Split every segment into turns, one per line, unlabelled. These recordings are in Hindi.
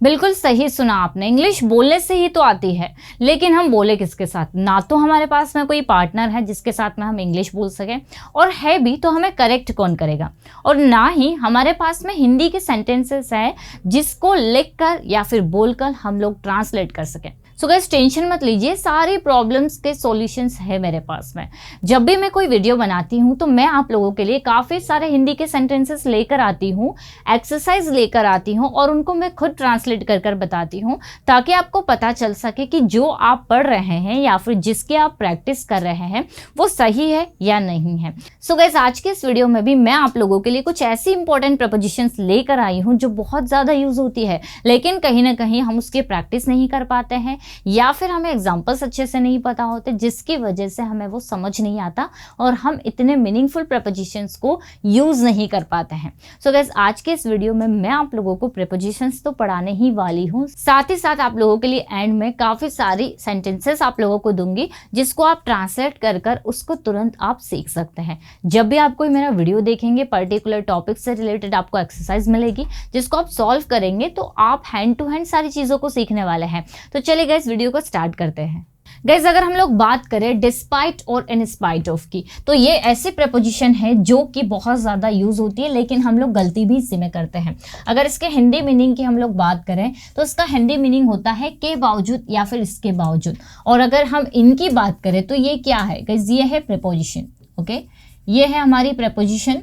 बिल्कुल सही सुना आपने। इंग्लिश बोलने से ही तो आती है, लेकिन हम बोले किसके साथ? ना तो हमारे पास में कोई पार्टनर है जिसके साथ में हम इंग्लिश बोल सकें, और है भी तो हमें करेक्ट कौन करेगा? और ना ही हमारे पास में हिंदी के सेंटेंसेस है जिसको लिखकर या फिर बोलकर हम लोग ट्रांसलेट कर सकें। सो गाइस टेंशन मत लीजिए, सारी प्रॉब्लम्स के सॉल्यूशंस है मेरे पास में। जब भी मैं कोई वीडियो बनाती हूँ तो मैं आप लोगों के लिए काफ़ी सारे हिंदी के सेंटेंसेस लेकर आती हूँ, एक्सरसाइज लेकर आती हूँ और उनको मैं खुद ट्रांसलेट कर कर बताती हूँ, ताकि आपको पता चल सके कि जो आप पढ़ रहे हैं या फिर जिसकी आप प्रैक्टिस कर रहे हैं वो सही है या नहीं है। सो गाइस आज के इस वीडियो में भी मैं आप लोगों के लिए कुछ ऐसी इंपॉर्टेंट प्रपोजिशंस लेकर आई हूँ जो बहुत ज़्यादा यूज होती है, लेकिन कहीं ना कहीं हम उसकी प्रैक्टिस नहीं कर पाते हैं या फिर हमें एग्जाम्पल्स अच्छे से नहीं पता होते, जिसकी वजह से हमें वो समझ नहीं आता और हम इतने मीनिंगफुल प्रपोजिशंस को यूज नहीं कर पाते हैं। सो गाइस आज के इस वीडियो में मैं आप लोगों को प्रपोजिशंस तो पढ़ाने ही वाली हूँ, साथ ही साथ आप लोगों के लिए एंड में काफी सारी सेंटेंसेस आप लोगों को दूंगी जिसको आप ट्रांसलेट कर कर उसको तुरंत आप सीख सकते हैं। जब भी आप कोई मेरा वीडियो देखेंगे पर्टिकुलर टॉपिक से रिलेटेड आपको एक्सरसाइज मिलेगी जिसको आप सॉल्व करेंगे, तो आप हैंड टू हैंड सारी चीजों को सीखने वाले हैं। तो चलिए गाइस वीडियो को स्टार्ट करते हैं। गाइस अगर हम लोग बात करें डिस्पाइट और इन स्पाइट ऑफ की, तो ये ऐसी प्रपोजिशन है जो कि बहुत ज़्यादा यूज होती है, लेकिन हम लोग गलती भी इसी में करते हैं। अगर इसके हिंदी मीनिंग की हम लोग बात करें तो इसका हिंदी मीनिंग होता है के बावजूद या फिर इसके बावजूद। और अगर हम इनकी बात करें तो ये क्या है गाइस? ये है प्रपोजिशन। ओके, ये है हमारी प्रपोजिशन,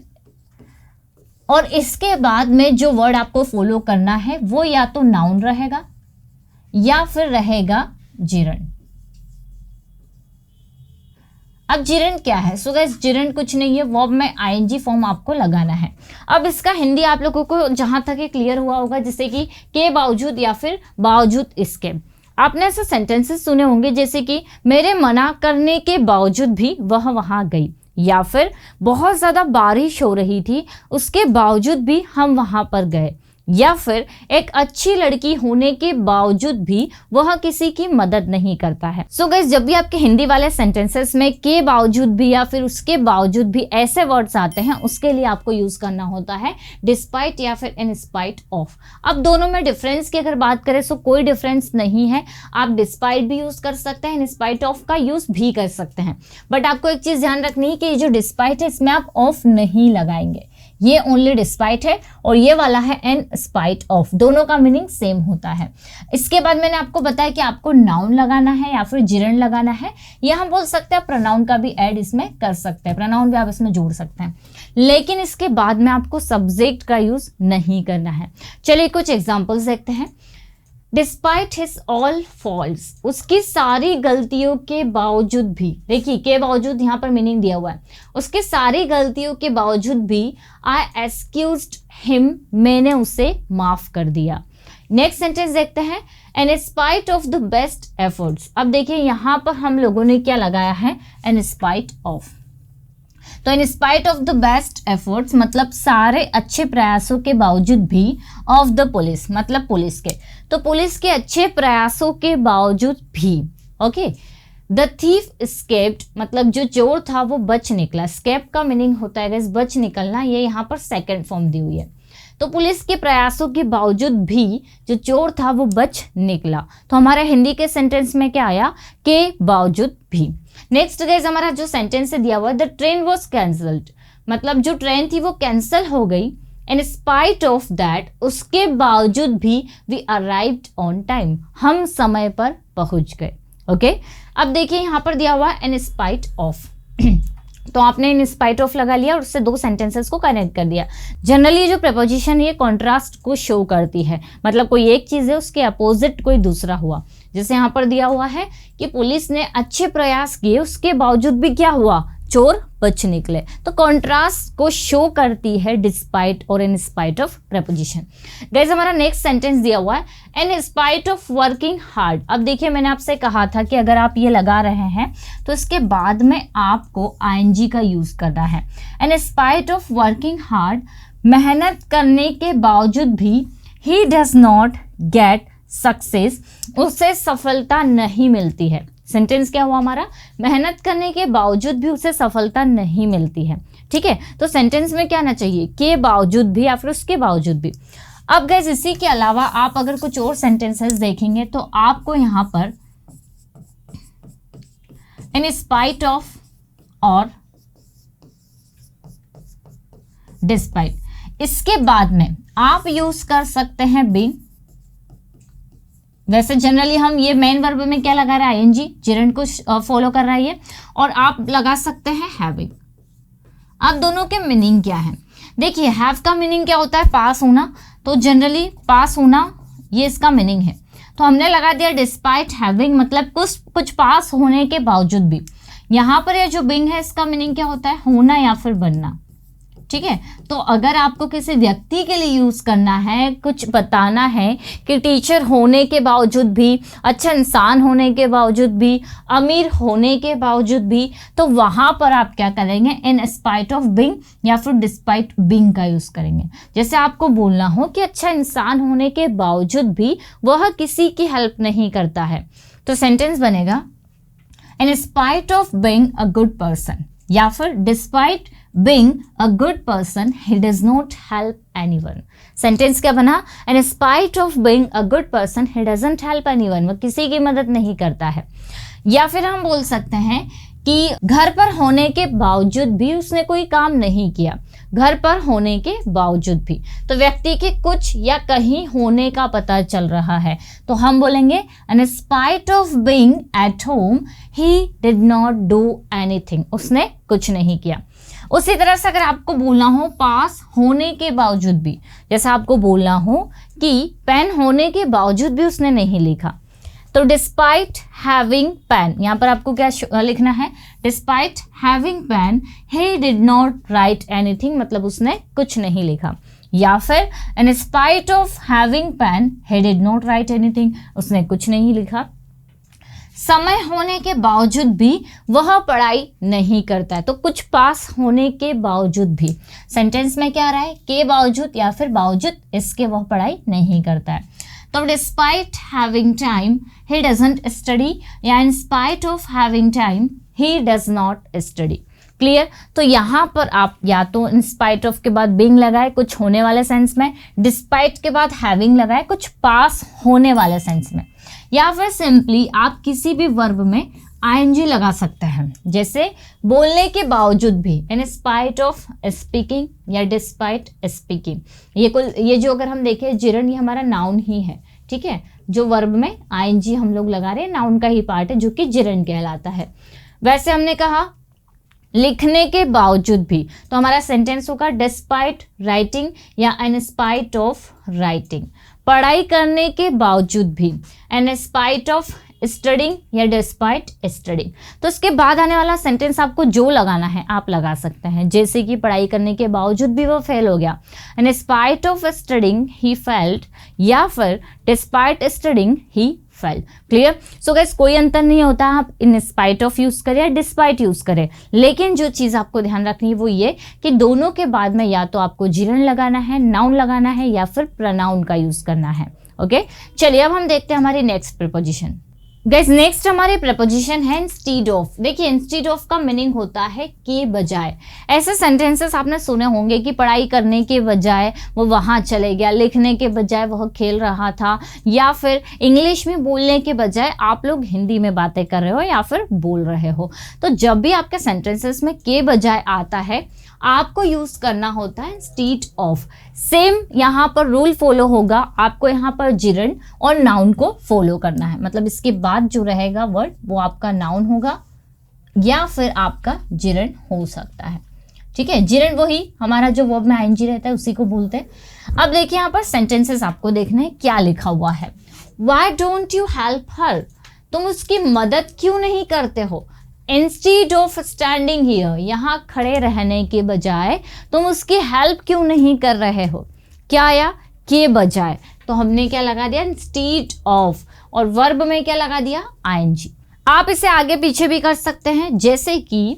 और इसके बाद में जो वर्ड आपको फॉलो करना है वो या तो नाउन रहेगा या फिर रहेगा जिरंड। अब जिरंड क्या है? सो गाइस जिरंड कुछ नहीं है, वर्ब में आईएनजी फॉर्म आपको लगाना है। अब इसका हिंदी आप लोगों को जहां तक ये क्लियर हुआ होगा, जैसे कि के बावजूद या फिर बावजूद इसके, आपने ऐसे सेंटेंसेस सुने होंगे जैसे कि मेरे मना करने के बावजूद भी वह वहां गई, या फिर बहुत ज़्यादा बारिश हो रही थी उसके बावजूद भी हम वहां पर गए, या फिर एक अच्छी लड़की होने के बावजूद भी वह किसी की मदद नहीं करता है। सो गाइस जब भी आपके हिंदी वाले सेंटेंसेस में के बावजूद भी या फिर उसके बावजूद भी ऐसे वर्ड्स आते हैं, उसके लिए आपको यूज करना होता है डिस्पाइट या फिर इन स्पाइट ऑफ। अब दोनों में डिफरेंस की अगर बात करें तो कोई डिफरेंस नहीं है, आप डिस्पाइट भी यूज कर सकते हैं, इन स्पाइट ऑफ का यूज भी कर सकते हैं। बट आपको एक चीज ध्यान रखनी है कि ये जो डिस्पाइट है इसमें आप ऑफ नहीं लगाएंगे, ये ओनली डिस्पाइट है और ये वाला है इन स्पाइट ऑफ, दोनों का मीनिंग सेम होता है। इसके बाद मैंने आपको बताया कि आपको नाउन लगाना है या फिर जिरंड लगाना है, या हम बोल सकते हैं प्रोनाउन का भी ऐड इसमें कर सकते हैं, प्रोनाउन भी आप इसमें जोड़ सकते हैं, लेकिन इसके बाद में आपको सब्जेक्ट का यूज नहीं करना है। चलिए कुछ एग्जाम्पल्स देखते हैं। डिस्पाइट हिज ऑल फॉल्ट्स, उसकी सारी गलतियों के बावजूद भी, देखिए के बावजूद यहाँ पर मीनिंग दिया हुआ है, उसके सारी गलतियों के बावजूद भी आई एक्सक्यूज्ड हिम, मैंने उसे माफ कर दिया। नेक्स्ट सेंटेंस देखते हैं, इन spite of the best efforts. अब देखिए यहाँ पर हम लोगों ने क्या लगाया है? In spite of. तो in spite of the best efforts मतलब सारे अच्छे प्रयासों के बावजूद भी, ऑफ द पुलिस मतलब पुलिस के, तो पुलिस के अच्छे प्रयासों के बावजूद भी। ओके, द थीफ एस्केप्ड मतलब जो चोर था वो बच निकला। एस्केप का मीनिंग होता है गाइस बच निकलना, ये यहाँ पर सेकंड फॉर्म दी हुई है। तो पुलिस के प्रयासों के बावजूद भी जो चोर था वो बच निकला। तो हमारे हिंदी के सेंटेंस में क्या आया? के बावजूद भी। नेक्स्ट गाइस हमारा जो सेंटेंस दिया हुआ है, द ट्रेन वॉज कैंसल्ड मतलब जो ट्रेन थी वो कैंसल हो गई, इन स्पाइट ऑफ दैट उसके बावजूद भी वी अराइव्ड ऑन टाइम, हम समय पर पहुंच गए। ओके, अब देखिए यहाँ पर दिया हुआ है इन स्पाइट ऑफ तो आपने इन स्पाइट ऑफ लगा लिया और उससे दो सेंटेंसेस को कनेक्ट कर दिया। जनरली जो प्रपोजिशन ये कॉन्ट्रास्ट को शो करती है, मतलब कोई एक चीज है उसके अपोजिट कोई दूसरा हुआ। जैसे यहाँ पर दिया हुआ है कि पुलिस ने अच्छे प्रयास किए उसके बावजूद भी क्या हुआ? चोर बच निकले। तो कॉन्ट्रास्ट को शो करती है डिस्पाइट और इन स्पाइट ऑफ प्रपोजिशन। गाइस हमारा नेक्स्ट सेंटेंस दिया हुआ है, in spite of working hard. अब देखिए मैंने आपसे कहा था कि अगर आप ये लगा रहे हैं तो इसके बाद में आपको आईएनजी का यूज करना है। In spite of working hard, मेहनत करने के बावजूद भी, ही डज नॉट गेट सक्सेस, उसे सफलता नहीं मिलती है। सेंटेंस क्या हुआ हमारा? मेहनत करने के बावजूद भी उसे सफलता नहीं मिलती है। ठीक है, तो सेंटेंस में क्या आना चाहिए? के बावजूद भी या फिर उसके बावजूद भी। अब गाइस इसी के अलावा आप अगर कुछ और सेंटेंसेस देखेंगे तो आपको यहाँ पर इन स्पाइट ऑफ और डिस्पाइट, इसके बाद में आप यूज कर सकते हैं बीइंग। वैसे जनरली हम ये मेन वर्ब में क्या लगा रहा है, आईएनजी, जिरंड को फॉलो कर रहा है ये, और आप लगा सकते हैं हैविंग। अब दोनों के मीनिंग क्या है, देखिए हैव का मीनिंग क्या होता है, पास होना, तो जनरली पास होना ये इसका मीनिंग है। तो हमने लगा दिया डिस्पाइट हैविंग, मतलब कुछ पास होने के बावजूद भी। यहाँ पर ये जो बीइंग है इसका मीनिंग क्या होता है, होना या फिर बनना, ठीक है। तो अगर आपको किसी व्यक्ति के लिए यूज करना है, कुछ बताना है कि टीचर होने के बावजूद भी, अच्छा इंसान होने के बावजूद भी, अमीर होने के बावजूद भी, तो वहां पर आप क्या करेंगे, इन स्पाइट ऑफ बीइंग या फिर डिस्पाइट बीइंग का यूज करेंगे। जैसे आपको बोलना हो कि अच्छा इंसान होने के बावजूद भी वह किसी की हेल्प नहीं करता है, तो सेंटेंस बनेगा इन spite of being a good person, या फिर despite being a good person he does not help anyone। Sentence क्या बना, in spite of being a good person he doesn't help anyone, वो किसी की मदद नहीं करता है। या फिर हम बोल सकते हैं कि घर पर होने के बावजूद भी उसने कोई काम नहीं किया, घर पर होने के बावजूद भी, तो व्यक्ति के कुछ या कहीं होने का पता चल रहा है, तो हम बोलेंगे in spite of being at home he did not do anything, उसने कुछ नहीं किया। उसी तरह से अगर आपको बोलना हो पास होने के बावजूद भी, जैसे आपको बोलना हो कि पेन होने के बावजूद भी उसने नहीं लिखा, तो डिस्पाइट हैविंग पेन, यहाँ पर आपको क्या लिखना है, despite having pen he did not write anything, मतलब उसने कुछ नहीं लिखा। या फिर in spite of having pen he did not write anything, उसने कुछ नहीं लिखा। समय होने के बावजूद भी वह पढ़ाई नहीं करता है, तो कुछ पास होने के बावजूद भी, सेंटेंस में क्या आ रहा है, के बावजूद या फिर बावजूद इसके वह पढ़ाई नहीं करता है। तो despite having time he doesn't study, या in spite of having time he does not study. Clear. तो यहाँ पर आप या तो इन स्पाइट ऑफ के बाद बीइंग लगाए कुछ होने वाले सेंस में, डिस्पाइट के बाद हैविंग लगाए कुछ पास होने वाले सेंस में, या फिर सिंपली आप किसी भी वर्ब में आईएनजी लगा सकते हैं, जैसे बोलने के बावजूद भी, इन स्पाइट ऑफ स्पीकिंग या डिस्पाइट स्पीकिंग। ये जो अगर हम देखें जिरन, ये हमारा नाउन ही है, ठीक है। जो वर्ब में आईएनजी हम लोग लगा रहे हैं नाउन का ही पार्ट है जो कि जिरन कहलाता है। वैसे हमने कहा लिखने के बावजूद भी, तो हमारा सेंटेंस होगा डिस्पाइट राइटिंग या इन स्पाइट ऑफ राइटिंग। पढ़ाई करने के बावजूद भी, इन स्पाइट ऑफ स्टडिंग या डिस्पाइट स्टडिंग। तो इसके बाद आने वाला सेंटेंस आपको जो लगाना है आप लगा सकते हैं, जैसे कि पढ़ाई करने के बावजूद भी वो फेल हो गया, इन spite of studying he failed, या फिर despite studying he failed. Clear. So guys कोई अंतर नहीं होता, आप इन स्पाइट ऑफ यूज करें या डिस्पाइट यूज करें, लेकिन जो चीज आपको ध्यान रखनी है वो ये कि दोनों के बाद में या तो आपको जिरन लगाना है, नाउन लगाना है, या फिर प्रोनाउन का यूज करना है। ओके, चलिए अब हम देखते हैं हमारी नेक्स्ट प्रीपोजिशन। गाइस नेक्स्ट हमारी प्रपोजिशन है इंस्टीड ऑफ। देखिए इंस्टीड ऑफ का मीनिंग होता है के बजाय। ऐसे सेंटेंसेस आपने सुने होंगे कि पढ़ाई करने के बजाय वो वहाँ चले गया, लिखने के बजाय वह खेल रहा था, या फिर इंग्लिश में बोलने के बजाय आप लोग हिंदी में बातें कर रहे हो या फिर बोल रहे हो। तो जब भी आपके सेंटेंसेस में के बजाय आता है आपको यूज करना होता है इंस्टीड ऑफ। सेम यहाँ पर रूल फॉलो होगा, आपको यहाँ पर जिरन और नाउन को फॉलो करना है, मतलब इसके बाद जो रहेगा वर्ड वो आपका नाउन होगा या फिर आपका जिरन हो सकता है। ठीक है, जिरन वही हमारा जो वर्ब में आईएनजी रहता है उसी को बोलते हैं। अब देखिए यहाँ पर सेंटेंसेस आपको देखना है क्या लिखा हुआ है। Why don't you help her? तुम उसकी मदद क्यों नहीं करते हो? Instead of standing here, यहाँ खड़े रहने के बजाय तुम उसकी हेल्प क्यों नहीं कर रहे हो? क्या आया? के बजाय, तो हमने क्या लगा दिया? इंस्टीड ऑफ, और वर्ब में क्या लगा दिया? आईएनजी। आप इसे आगे पीछे भी कर सकते हैं, जैसे कि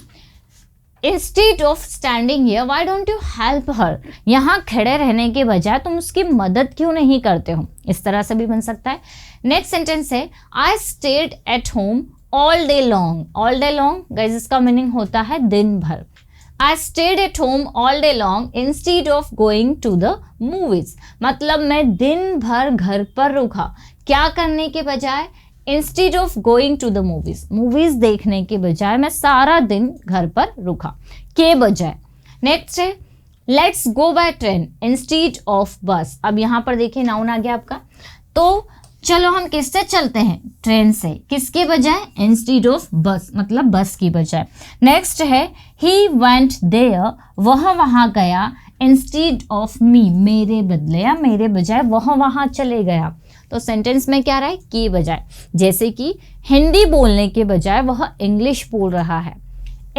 instead of standing here why don't you help her, यहाँ खड़े रहने के बजाय तुम उसकी मदद क्यों नहीं करते हो, इस तरह से भी बन सकता है। नेक्स्ट सेंटेंस है I stayed at home all day long. All day long guys इसका मीनिंग होता है दिन भर। I stayed at home all day long instead of going to the movies. मतलब मैं दिन भर घर पर रुका, क्या करने के बजाय, instead of going to the movies, movies देखने के बजाय मैं सारा दिन घर पर रुका, के बजाय। नेक्स्ट है let's go by train instead of बस। अब यहाँ पर देखिए नाउन आ गया आपका, तो चलो हम किससे चलते हैं, ट्रेन से, किसके बजाय, इंस्टीड ऑफ बस, मतलब बस की बजाय। नेक्स्ट है ही वेंट देयर, वह वहाँ गया, इंस्टीड ऑफ मी, मेरे बदले या मेरे बजाय वह वहाँ चले गया। तो सेंटेंस में क्या रहा है, की बजाय, जैसे कि हिंदी बोलने के बजाय वह इंग्लिश बोल रहा है।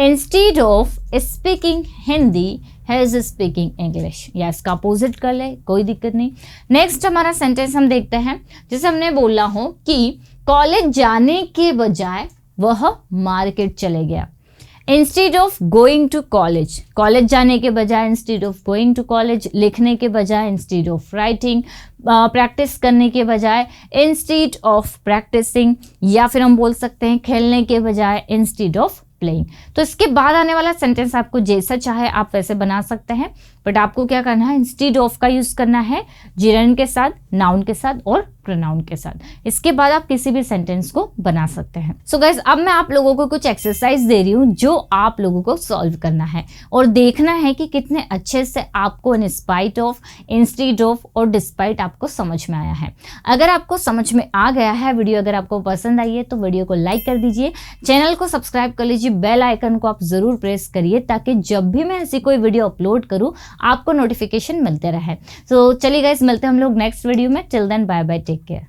इंस्टीड ऑफ स्पीकिंग हिंदी है इज स्पीकिंग इंग्लिश, या इसका अपोजिट कर ले, कोई दिक्कत नहीं। नेक्स्ट हमारा सेंटेंस हम देखते हैं, जैसे हमने बोला हो कि कॉलेज जाने के बजाय वह मार्केट चले गया। Instead of going to college, college जाने के बजाय instead of going to college, लिखने के बजाय इंस्टीड ऑफ राइटिंग, प्रैक्टिस करने के बजाय इंस्टीड ऑफ प्रैक्टिसिंग, या फिर हम बोल सकते हैं खेलने के बजाय इंस्टीड ऑफ प्लेइंग। तो इसके बाद आने वाला सेंटेंस आपको जैसा चाहे आप वैसे बना सकते हैं, बट आपको क्या करना है, इंस्टीड ऑफ का यूज करना है जिरंड के साथ, नाउन के साथ और प्रोनाउन के साथ। इसके बाद आप किसी भी सेंटेंस को बना सकते हैं। सो गाइज अब मैं आप लोगों को कुछ एक्सरसाइज दे रही हूँ जो आप लोगों को सॉल्व करना है और देखना है कि कितने अच्छे से आपको इन स्पाइट ऑफ, इंस्टीड ऑफ और डिस्पाइट आपको समझ में आया है। अगर आपको समझ में आ गया है वीडियो, अगर आपको पसंद आई है तो वीडियो को लाइक कर दीजिए, चैनल को सब्सक्राइब कर लीजिए, बेल आइकन को आप जरूर प्रेस करिए ताकि जब भी मैं ऐसी कोई वीडियो अपलोड करूँ आपको नोटिफिकेशन मिलते रहे। तो चलिए गाइस मिलते हैं हम लोग नेक्स्ट वीडियो में। Till then bye bye, take care.